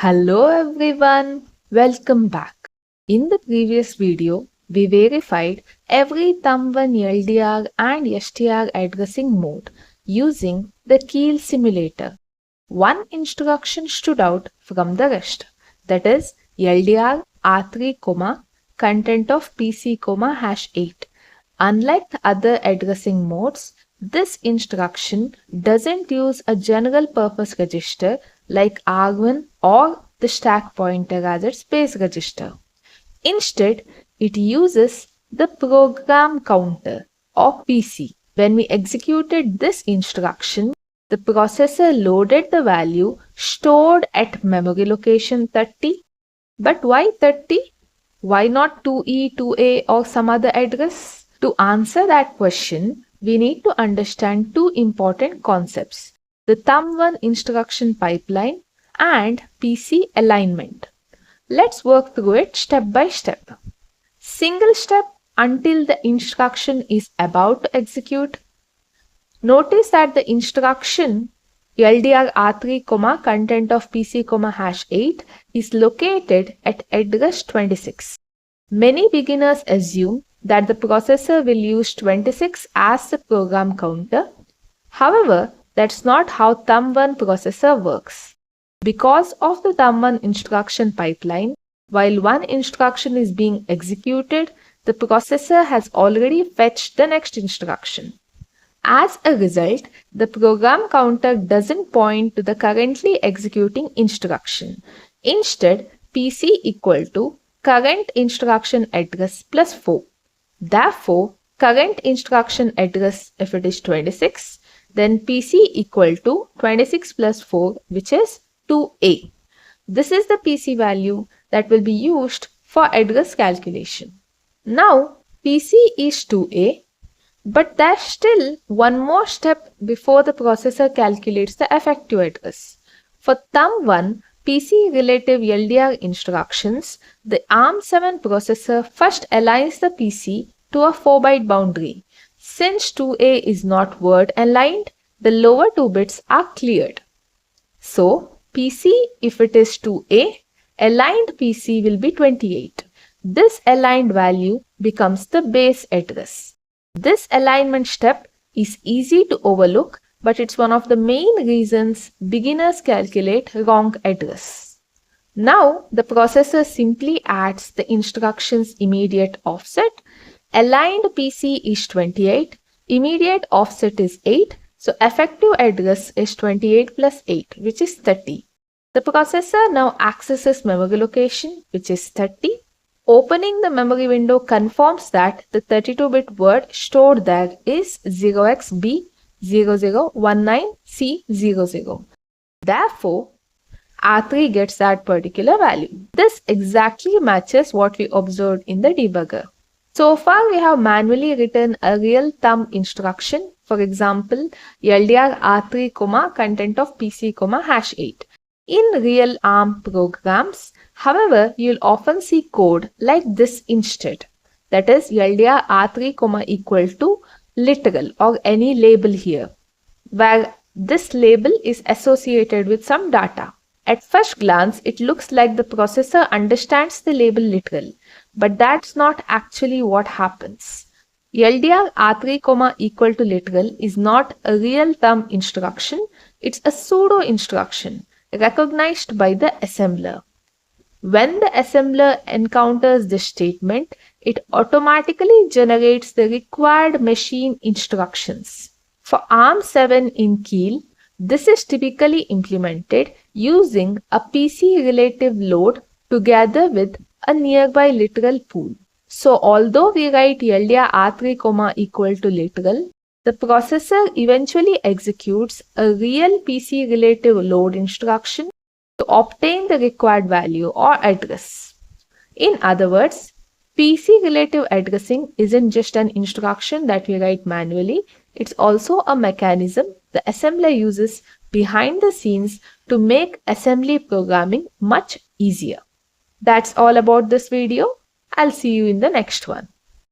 Hello everyone, welcome back. In the previous video, we verified every Thumb-1 LDR and STR addressing mode using the Keil simulator. One instruction stood out from the rest, that is LDR R3, content of PC, #8. Unlike the other addressing modes, this instruction doesn't use a general purpose register like ARM1 or the stack pointer as its base register. Instead, it uses the program counter or PC. When we executed this instruction, the processor loaded the value stored at memory location 30. But why 30? Why not 2E, 2A or some other address? To answer that question, we need to understand two important concepts: the Thumb-1 instruction pipeline and PC alignment. Let's work through it step by step. Single step until the instruction is about to execute. Notice that the instruction LDR R3, content of PC, #8 is located at address 26. Many beginners assume that the processor will use 26 as the program counter. However, that's not how Thumb-1 processor works. Because of the Thumb-1 instruction pipeline, while one instruction is being executed, the processor has already fetched the next instruction. As a result, the program counter doesn't point to the currently executing instruction. Instead, PC equal to current instruction address plus 4. Therefore, current instruction address, if it is 26, then PC equal to 26 plus 4, which is 2A. This is the PC value that will be used for address calculation. Now, PC is 2A, but there's still one more step before the processor calculates the effective address. For Thumb-1 PC relative LDR instructions, the ARM7 processor first aligns the PC to a 4-byte boundary. Since 2A is not word aligned, the lower 2 bits are cleared. So, PC, if it is 2A, aligned PC will be 28. This aligned value becomes the base address. This alignment step is easy to overlook, but it's one of the main reasons beginners calculate wrong address. Now, the processor simply adds the instruction's immediate offset. Aligned PC is 28, immediate offset is 8, so effective address is 28 plus 8, which is 30. The processor now accesses memory location, which is 30. Opening the memory window confirms that the 32-bit word stored there is 0xB0019C00. Therefore, R3 gets that particular value. This exactly matches what we observed in the debugger. So far, we have manually written a real thumb instruction. For example, LDR R3, content of PC, #8. In real ARM programs, however, you'll often see code like this instead. That is LDR R3, equal to literal or any label here, where this label is associated with some data. At first glance, it looks like the processor understands the label literal, but that's not actually what happens. LDR R3, equal to literal is not a real thumb instruction, it's a pseudo instruction recognized by the assembler. When the assembler encounters this statement, it automatically generates the required machine instructions. For ARM7 in Keil, this is typically implemented using a PC relative load together with a nearby literal pool. So although we write LDR R3, equal to literal, the processor eventually executes a real PC relative load instruction to obtain the required value or address. In other words, PC relative addressing isn't just an instruction that we write manually, it's also a mechanism the assembler uses behind the scenes to make assembly programming much easier. That's all about this video. I'll see you in the next one.